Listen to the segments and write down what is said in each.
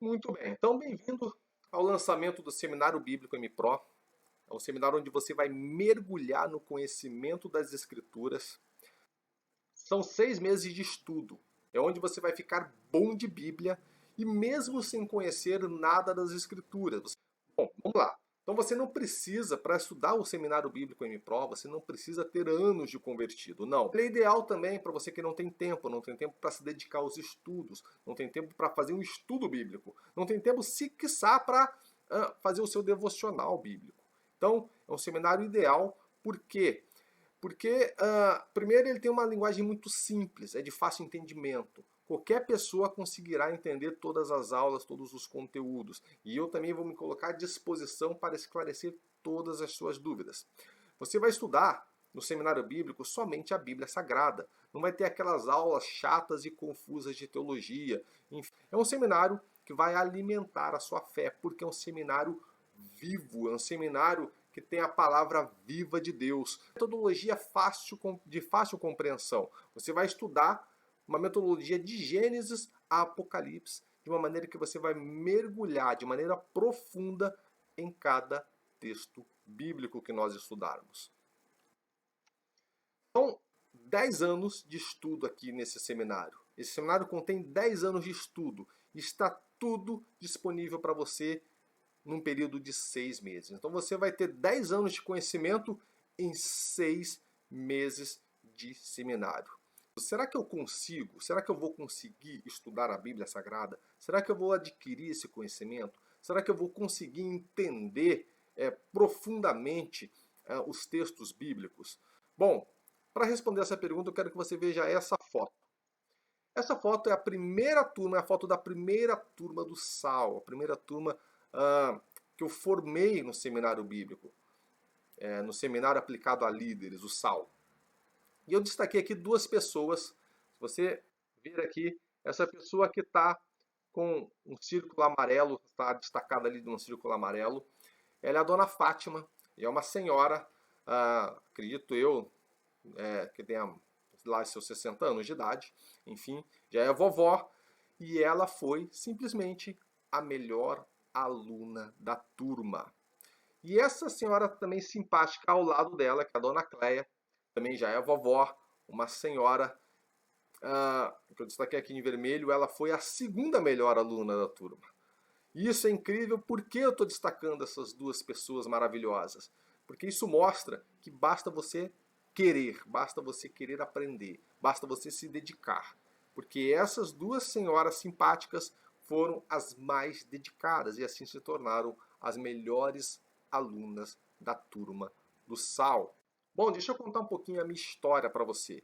Muito bem, então bem-vindo ao lançamento do Seminário Bíblico MPro. É um seminário onde você vai mergulhar no conhecimento das Escrituras. São 6 meses de estudo. É onde você vai ficar bom de Bíblia e mesmo sem conhecer nada das Escrituras. Bom, vamos lá. Então você não precisa, para estudar o Seminário Bíblico MPro, você não precisa ter anos de convertido, não. Ele é ideal também para você que não tem tempo para se dedicar aos estudos, não tem tempo para fazer um estudo bíblico, não tem tempo, se quiçá, para fazer o seu devocional bíblico. Então, é um seminário ideal, por quê? Porque, primeiro, ele tem uma linguagem muito simples, é de fácil entendimento. Qualquer pessoa conseguirá entender todas as aulas, todos os conteúdos. E eu também vou me colocar à disposição para esclarecer todas as suas dúvidas. Você vai estudar no seminário bíblico somente a Bíblia Sagrada. Não vai ter aquelas aulas chatas e confusas de teologia. Enfim, é um seminário que vai alimentar a sua fé, porque é um seminário vivo, é um seminário que tem a palavra viva de Deus. Metodologia de fácil compreensão. Você vai estudar uma metodologia de Gênesis a Apocalipse, de uma maneira que você vai mergulhar de maneira profunda em cada texto bíblico que nós estudarmos. Então, 10 anos de estudo aqui nesse seminário. Esse seminário contém 10 anos de estudo. Está tudo disponível para você num período de 6 meses. Então você vai ter 10 anos de conhecimento em 6 meses de seminário. Será que eu consigo? Será que eu vou conseguir estudar a Bíblia Sagrada? Será que eu vou adquirir esse conhecimento? Será que eu vou conseguir entender profundamente os textos bíblicos? Bom, para responder essa pergunta, eu quero que você veja essa foto. Essa foto é a primeira turma, é a foto da primeira turma do SAL, a primeira turma que eu formei no seminário bíblico, no seminário aplicado a líderes, o SAL. E eu destaquei aqui duas pessoas. Se você ver aqui, essa pessoa que está com um círculo amarelo, está destacada ali num círculo amarelo, ela é a dona Fátima, e é uma senhora, acredito eu, que tenha lá seus 60 anos de idade, enfim, já é vovó, e ela foi simplesmente a melhor aluna da turma. E essa senhora também simpática ao lado dela, que é a dona Cleia, também já é vovó, uma senhora, que eu destaquei aqui em vermelho, ela foi a segunda melhor aluna da turma. E isso é incrível, porque eu estou destacando essas duas pessoas maravilhosas? Porque isso mostra que basta você querer aprender, basta você se dedicar. Porque essas duas senhoras simpáticas foram as mais dedicadas e assim se tornaram as melhores alunas da turma do SAL. Bom, deixa eu contar um pouquinho a minha história para você.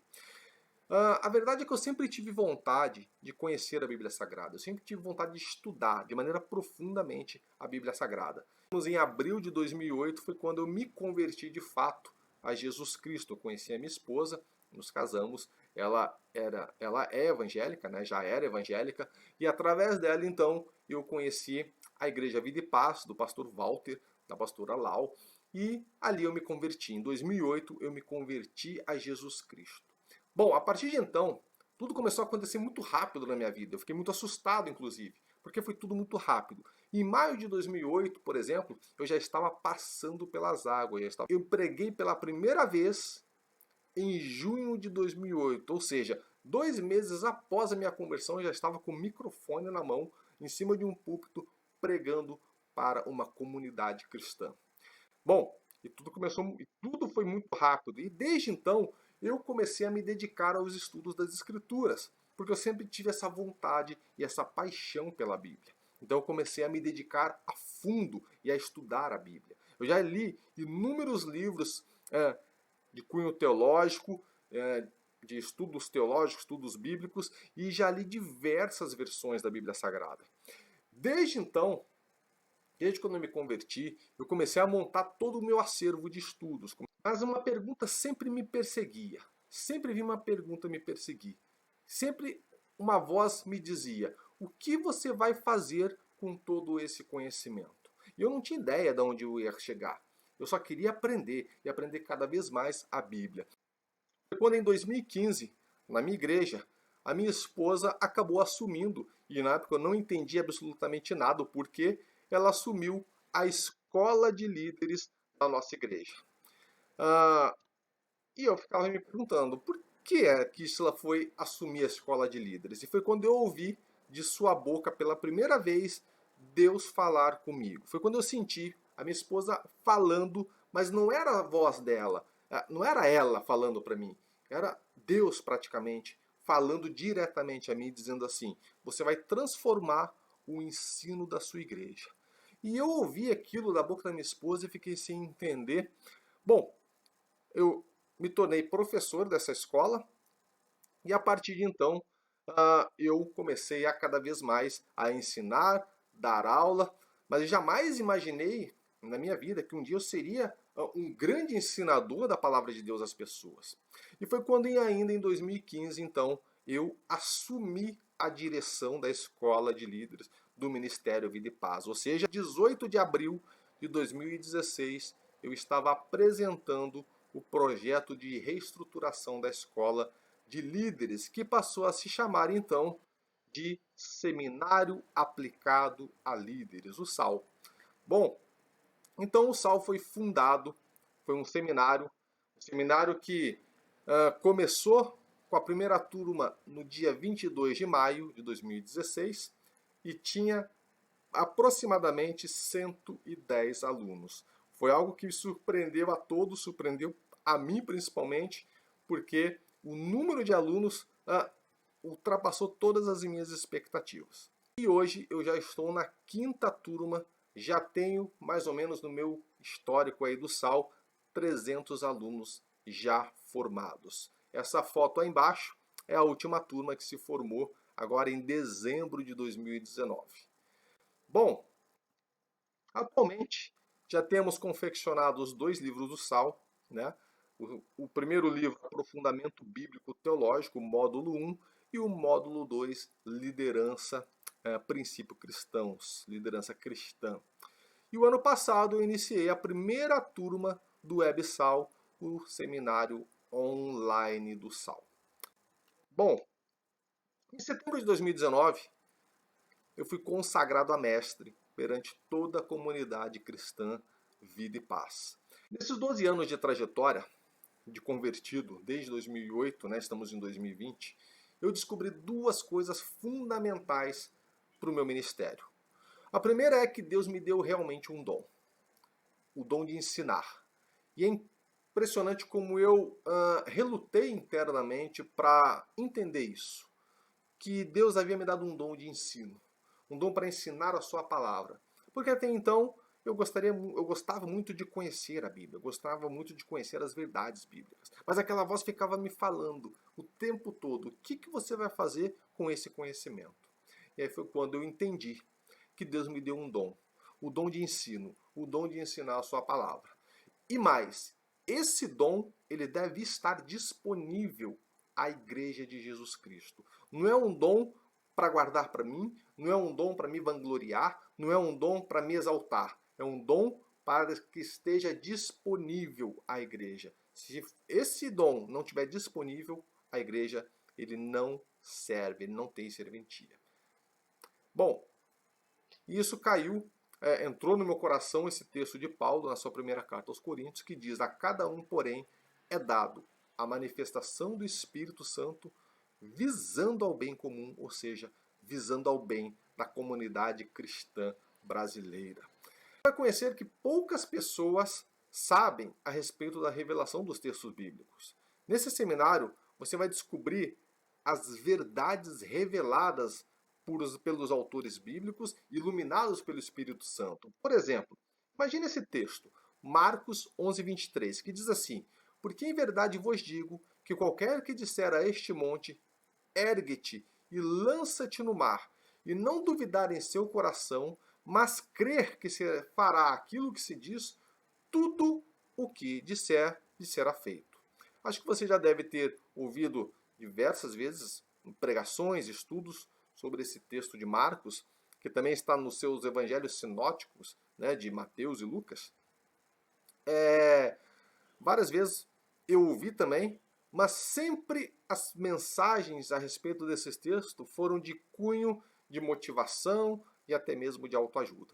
A verdade é que eu sempre tive vontade de conhecer a Bíblia Sagrada. Eu sempre tive vontade de estudar de maneira profundamente a Bíblia Sagrada. Em abril de 2008 foi quando eu me converti de fato a Jesus Cristo. Eu conheci a minha esposa, nos casamos. Ela é evangélica, né? Já era evangélica. E através dela, então, eu conheci a Igreja Vida e Paz, do pastor Walter, da pastora Lau. E ali eu me converti. Em 2008 eu me converti a Jesus Cristo. Bom, a partir de então, tudo começou a acontecer muito rápido na minha vida. Eu fiquei muito assustado, inclusive, porque foi tudo muito rápido. Em maio de 2008, por exemplo, eu já estava passando pelas águas. Eu preguei pela primeira vez em junho de 2008, ou seja, 2 meses após a minha conversão, eu já estava com o microfone na mão, em cima de um púlpito, pregando para uma comunidade cristã. Bom, e tudo foi muito rápido. E desde então eu comecei a me dedicar aos estudos das Escrituras, porque eu sempre tive essa vontade e essa paixão pela Bíblia. Então eu comecei a me dedicar a fundo e a estudar a Bíblia. Eu já li inúmeros livros de cunho teológico, de estudos teológicos, estudos bíblicos, e já li diversas versões da Bíblia Sagrada. Desde então, desde quando eu me converti, eu comecei a montar todo o meu acervo de estudos. Mas uma pergunta sempre me perseguia. Sempre vi uma pergunta me perseguir. Sempre uma voz me dizia: o que você vai fazer com todo esse conhecimento? E eu não tinha ideia de onde eu ia chegar. Eu só queria aprender e aprender cada vez mais a Bíblia. Quando em 2015, na minha igreja, a minha esposa acabou assumindo, e na época eu não entendi absolutamente nada, o porquê ela assumiu a escola de líderes da nossa igreja. Ah, e eu ficava me perguntando, por que é que Isla foi assumir a escola de líderes? E foi quando eu ouvi de sua boca pela primeira vez Deus falar comigo. Foi quando eu senti a minha esposa falando, mas não era a voz dela, não era ela falando para mim, era Deus praticamente falando diretamente a mim, dizendo assim: você vai transformar o ensino da sua igreja. E eu ouvi aquilo da boca da minha esposa e fiquei sem entender. Bom, eu me tornei professor dessa escola e a partir de então eu comecei a cada vez mais a ensinar, dar aula, mas eu jamais imaginei na minha vida que um dia eu seria um grande ensinador da palavra de Deus às pessoas. E foi quando ainda em 2015 então eu assumi a direção da escola de líderes do Ministério Vida e Paz, ou seja, 18 de abril de 2016 eu estava apresentando o projeto de reestruturação da escola de líderes, que passou a se chamar então de Seminário Aplicado a Líderes, o SAL. Bom, então o SAL foi fundado, foi um seminário que começou com a primeira turma no dia 22 de maio de 2016 e tinha aproximadamente 110 alunos. Foi algo que surpreendeu a todos, surpreendeu a mim principalmente, porque o número de alunos ultrapassou todas as minhas expectativas. E hoje eu já estou na quinta turma, já tenho mais ou menos no meu histórico aí do SAL 300 alunos já formados. Essa foto aí embaixo é a última turma que se formou agora em dezembro de 2019. Bom, atualmente já temos confeccionado os dois livros do SAL, né? O primeiro livro, Aprofundamento Bíblico Teológico, módulo 1, e o módulo 2, Liderança, Princípio Cristãos, Liderança Cristã. E o ano passado eu iniciei a primeira turma do WebSal, o seminário online do SAL. Bom, em setembro de 2019, eu fui consagrado a mestre perante toda a comunidade cristã Vida e Paz. Nesses 12 anos de trajetória, de convertido, desde 2008, né, estamos em 2020, eu descobri duas coisas fundamentais para o meu ministério. A primeira é que Deus me deu realmente um dom, o dom de ensinar. E é impressionante como eu relutei internamente para entender isso, que Deus havia me dado um dom de ensino, um dom para ensinar a sua palavra. Porque até então eu gostava muito de conhecer a Bíblia, eu gostava muito de conhecer as verdades bíblicas. Mas aquela voz ficava me falando o tempo todo: o que você vai fazer com esse conhecimento? E aí foi quando eu entendi que Deus me deu um dom, o dom de ensino, o dom de ensinar a sua palavra. E mais, esse dom ele deve estar disponível à Igreja de Jesus Cristo. Não é um dom para guardar para mim, não é um dom para me vangloriar, não é um dom para me exaltar. É um dom para que esteja disponível à igreja. Se esse dom não estiver disponível à igreja, ele não serve, ele não tem serventia. Bom, isso caiu, entrou no meu coração esse texto de Paulo na sua primeira carta aos Coríntios, que diz: a cada um, porém, é dado a manifestação do Espírito Santo visando ao bem comum, ou seja, visando ao bem da comunidade cristã brasileira. Vai conhecer que poucas pessoas sabem a respeito da revelação dos textos bíblicos. Nesse seminário, você vai descobrir as verdades reveladas pelos autores bíblicos, iluminados pelo Espírito Santo. Por exemplo, imagine esse texto, Marcos 11:23, que diz assim: porque em verdade vos digo que qualquer que disser a este monte, ergue-te e lança-te no mar, e não duvidar em seu coração, mas crer que se fará aquilo que se diz, tudo o que disser, lhe será feito. Acho que você já deve ter ouvido diversas vezes pregações, estudos sobre esse texto de Marcos, que também está nos seus evangelhos sinóticos, né, de Mateus e Lucas. Várias vezes eu ouvi também mas sempre as mensagens a respeito desses textos foram de cunho de motivação e até mesmo de autoajuda.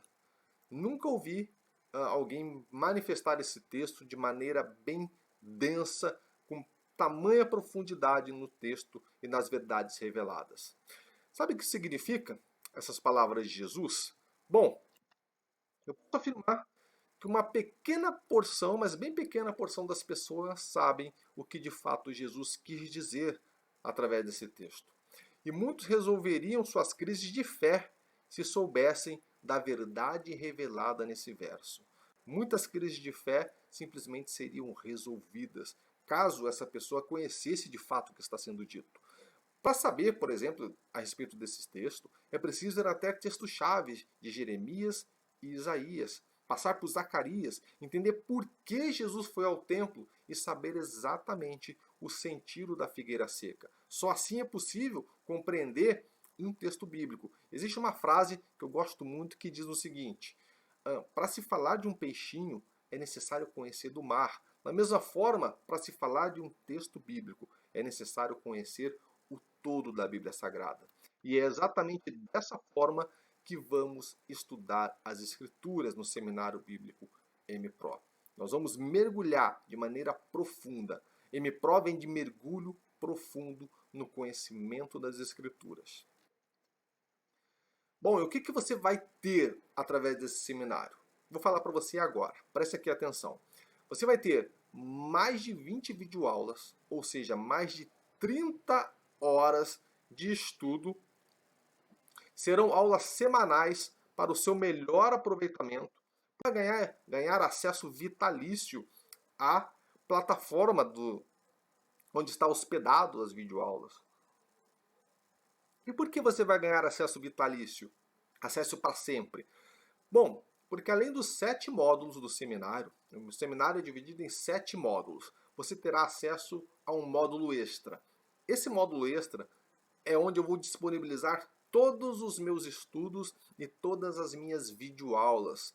Nunca ouvi alguém manifestar esse texto de maneira bem densa, com tamanha profundidade no texto e nas verdades reveladas. Sabe o que significa essas palavras de Jesus? Bom, eu posso afirmar que uma pequena porção, mas bem pequena porção das pessoas sabem o que de fato Jesus quis dizer através desse texto. E muitos resolveriam suas crises de fé se soubessem da verdade revelada nesse verso. Muitas crises de fé simplesmente seriam resolvidas caso essa pessoa conhecesse de fato o que está sendo dito. Para saber, por exemplo, a respeito desses textos, é preciso ir até textos-chave de Jeremias e Isaías, passar por Zacarias, entender por que Jesus foi ao templo e saber exatamente o sentido da figueira seca. Só assim é possível compreender um texto bíblico. Existe uma frase que eu gosto muito que diz o seguinte: para se falar de um peixinho é necessário conhecer do mar. Da mesma forma, para se falar de um texto bíblico é necessário conhecer o todo da Bíblia Sagrada. E é exatamente dessa forma que vamos estudar as Escrituras no Seminário Bíblico MPro. Nós vamos mergulhar de maneira profunda. MPro vem de mergulho profundo no conhecimento das Escrituras. Bom, e o que você vai ter através desse seminário? Vou falar para você agora. Preste aqui atenção. Você vai ter mais de 20 videoaulas, ou seja, mais de 30 horas de estudo. Serão aulas semanais para o seu melhor aproveitamento, para ganhar acesso vitalício à plataforma onde está hospedado as videoaulas. E por que você vai ganhar acesso vitalício? Acesso para sempre? Bom, porque além dos 7 módulos do seminário, o seminário é dividido em 7 módulos, você terá acesso a um módulo extra. Esse módulo extra é onde eu vou disponibilizar todos os meus estudos e todas as minhas videoaulas,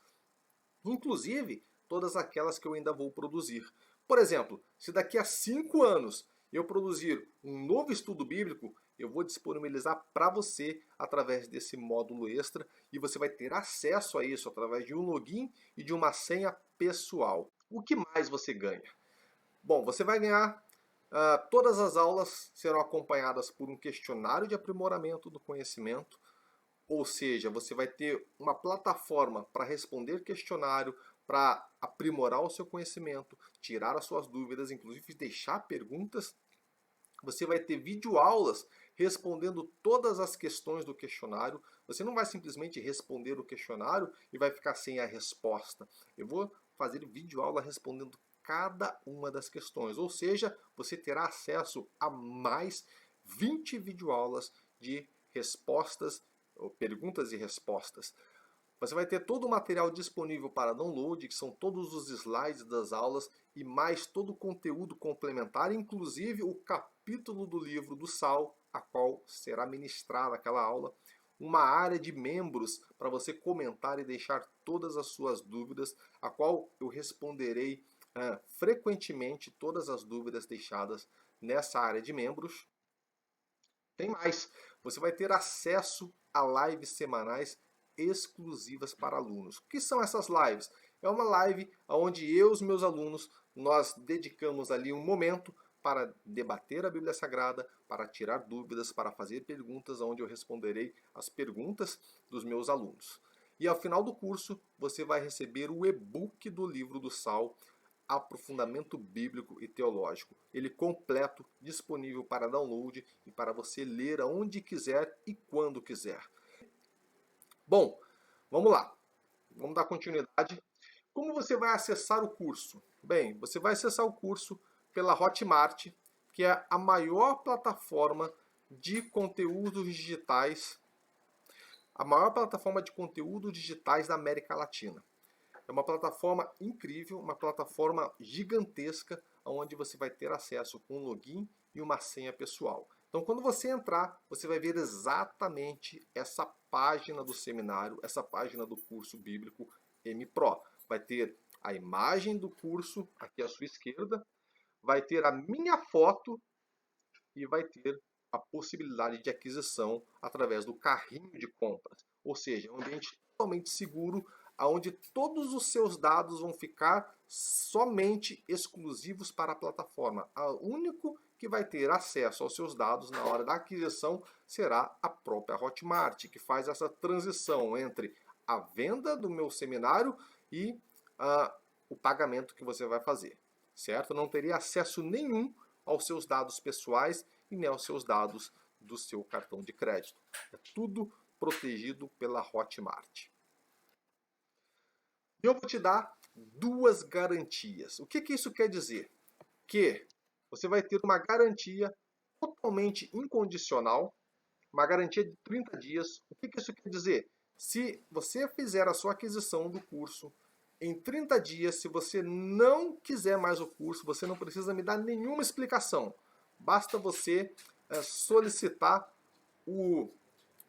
inclusive todas aquelas que eu ainda vou produzir. Por exemplo, se daqui a 5 anos eu produzir um novo estudo bíblico, eu vou disponibilizar para você através desse módulo extra e você vai ter acesso a isso através de um login e de uma senha pessoal. O que mais você ganha? Bom, você vai ganhar todas as aulas serão acompanhadas por um questionário de aprimoramento do conhecimento, ou seja, você vai ter uma plataforma para responder questionário, para aprimorar o seu conhecimento, tirar as suas dúvidas, inclusive deixar perguntas. Você vai ter videoaulas respondendo todas as questões do questionário. Você não vai simplesmente responder o questionário e vai ficar sem a resposta. Eu vou fazer videoaula respondendo cada uma das questões. Ou seja, você terá acesso a mais 20 videoaulas de respostas, ou perguntas e respostas. Você vai ter todo o material disponível para download, que são todos os slides das aulas e mais todo o conteúdo complementar, inclusive o capítulo do livro do Sal, a qual será ministrada aquela aula, uma área de membros para você comentar e deixar todas as suas dúvidas, a qual eu responderei frequentemente todas as dúvidas deixadas nessa área de membros. Tem mais, você vai ter acesso a lives semanais exclusivas para alunos. O que são essas lives? É uma live onde eu e os meus alunos, nós dedicamos ali um momento para debater a Bíblia Sagrada, para tirar dúvidas, para fazer perguntas, onde eu responderei as perguntas dos meus alunos. E ao final do curso, você vai receber o e-book do livro do Sal, Aprofundamento Bíblico e Teológico. Ele completo, disponível para download e para você ler aonde quiser e quando quiser. Bom, vamos lá. Vamos dar continuidade. Como você vai acessar o curso? Bem, você vai acessar o curso pela Hotmart, que é a maior plataforma de conteúdos digitais, a maior plataforma de conteúdos digitais da América Latina. É uma plataforma incrível, uma plataforma gigantesca, onde você vai ter acesso com um login e uma senha pessoal. Então, quando você entrar, você vai ver exatamente essa página do seminário, essa página do curso bíblico MPro. Vai ter a imagem do curso aqui à sua esquerda, vai ter a minha foto e vai ter a possibilidade de aquisição através do carrinho de compras. Ou seja, é um ambiente totalmente seguro, onde todos os seus dados vão ficar somente exclusivos para a plataforma. O único que vai ter acesso aos seus dados na hora da aquisição será a própria Hotmart, que faz essa transição entre a venda do meu seminário e o pagamento que você vai fazer, certo? Não teria acesso nenhum aos seus dados pessoais e nem aos seus dados do seu cartão de crédito. É tudo protegido pela Hotmart. E eu vou te dar duas garantias. O que isso quer dizer? Que você vai ter uma garantia totalmente incondicional, uma garantia de 30 dias. O que isso quer dizer? Se você fizer a sua aquisição do curso, em 30 dias, se você não quiser mais o curso, você não precisa me dar nenhuma explicação. Basta você solicitar o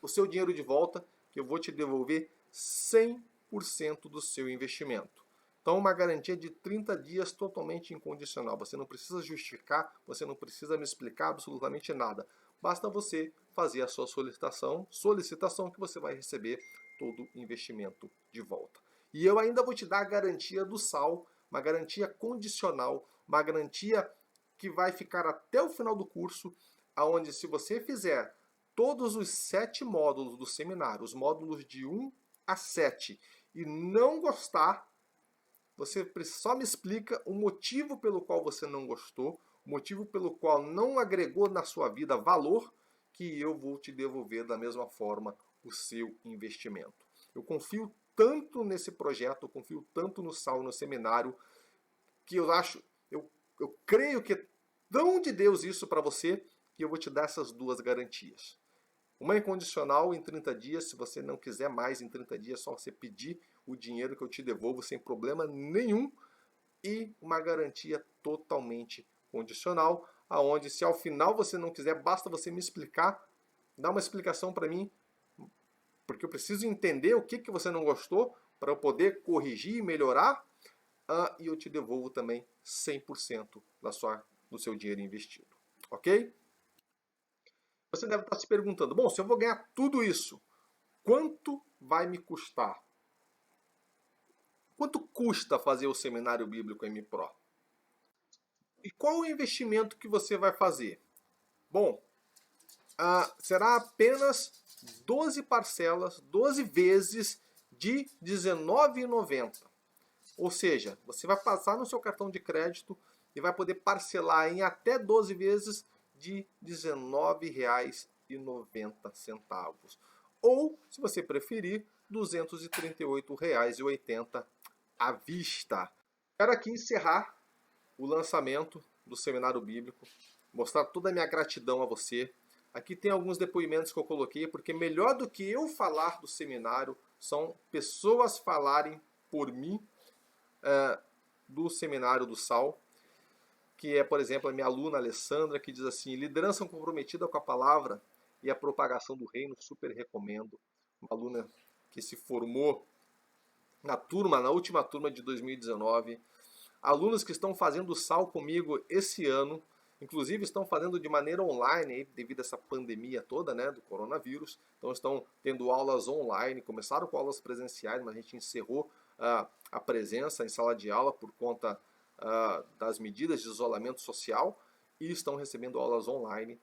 seu dinheiro de volta, que eu vou te devolver 100% do seu investimento. Então, uma garantia de 30 dias totalmente incondicional. Você não precisa justificar, você não precisa me explicar absolutamente nada. Basta você fazer a sua solicitação que você vai receber todo o investimento de volta. E eu ainda vou te dar a garantia do SAL, uma garantia condicional, uma garantia que vai ficar até o final do curso, aonde se você fizer todos os 7 módulos do seminário, os módulos de 1 a 7, e não gostar, você só me explica o motivo pelo qual você não gostou, o motivo pelo qual não agregou na sua vida valor, que eu vou te devolver da mesma forma o seu investimento. Eu confio tanto nesse projeto, eu confio tanto no SAL, no seminário, que eu creio que é tão de Deus isso para você, que eu vou te dar essas duas garantias. Uma incondicional em 30 dias, se você não quiser mais em 30 dias, é só você pedir o dinheiro que eu te devolvo sem problema nenhum. E uma garantia totalmente condicional, aonde se ao final você não quiser, basta você me explicar, dar uma explicação para mim, porque eu preciso entender o que você não gostou para eu poder corrigir e melhorar, e eu te devolvo também 100% do seu dinheiro investido. Ok? Você deve estar se perguntando, bom, se eu vou ganhar tudo isso, quanto vai me custar? Quanto custa fazer o seminário bíblico MPro? E qual o investimento que você vai fazer? Bom, será apenas 12 parcelas, 12 vezes de R$19,90. Ou seja, você vai passar no seu cartão de crédito e vai poder parcelar em até 12 vezes de R$19,90. Ou, se você preferir, R$238,80 à vista. Quero aqui encerrar o lançamento do seminário bíblico, mostrar toda a minha gratidão a você. Aqui tem alguns depoimentos que eu coloquei, porque melhor do que eu falar do seminário, são pessoas falarem por mim do seminário do SAL, que é, por exemplo, a minha aluna Alessandra, que diz assim, liderança comprometida com a palavra e a propagação do reino, super recomendo. Uma aluna que se formou na última turma de 2019. Alunos que estão fazendo o SAL comigo esse ano, inclusive estão fazendo de maneira online, devido a essa pandemia toda, né, do coronavírus. Então estão tendo aulas online, começaram com aulas presenciais, mas a gente encerrou a presença em sala de aula por conta das medidas de isolamento social e estão recebendo aulas online.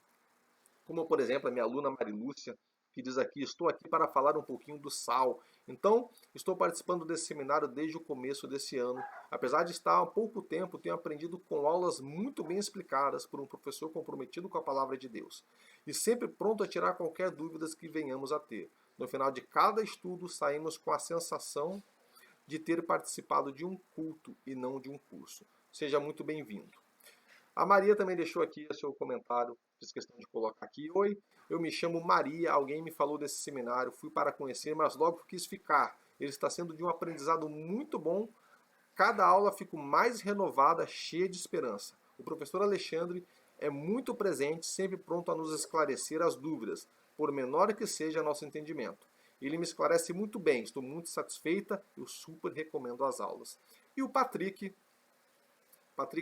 Como, por exemplo, a minha aluna Marilúcia, que diz aqui, estou aqui para falar um pouquinho do SAL. Então, estou participando desse seminário desde o começo desse ano. Apesar de estar há pouco tempo, tenho aprendido com aulas muito bem explicadas por um professor comprometido com a palavra de Deus. E sempre pronto a tirar qualquer dúvida que venhamos a ter. No final de cada estudo, saímos com a sensação de ter participado de um culto e não de um curso. Seja muito bem-vindo. A Maria também deixou aqui o seu comentário, fiz questão de colocar aqui. Oi, eu me chamo Maria, alguém me falou desse seminário, fui para conhecer, mas logo quis ficar. Ele está sendo de um aprendizado muito bom, cada aula fico mais renovada, cheia de esperança. O professor Alexandre é muito presente, sempre pronto a nos esclarecer as dúvidas, por menor que seja nosso entendimento. Ele me esclarece muito bem, estou muito satisfeita, eu super recomendo as aulas. E o Patrick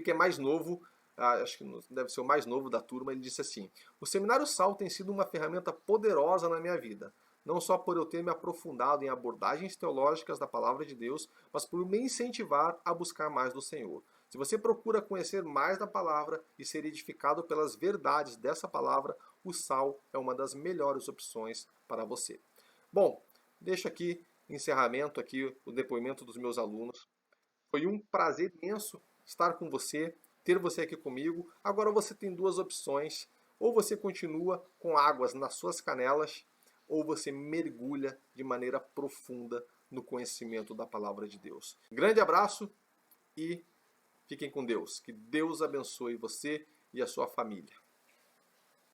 é mais novo, acho que deve ser o mais novo da turma, ele disse assim: o Seminário Sal tem sido uma ferramenta poderosa na minha vida, não só por eu ter me aprofundado em abordagens teológicas da palavra de Deus, mas por me incentivar a buscar mais do Senhor. Se você procura conhecer mais da palavra e ser edificado pelas verdades dessa palavra, o sal é uma das melhores opções para você. Bom, deixo aqui encerramento aqui o depoimento dos meus alunos. Foi um prazer imenso estar com você, ter você aqui comigo. Agora você tem duas opções: ou você continua com águas nas suas canelas, ou você mergulha de maneira profunda no conhecimento da palavra de Deus. Grande abraço e fiquem com Deus. Que Deus abençoe você e a sua família.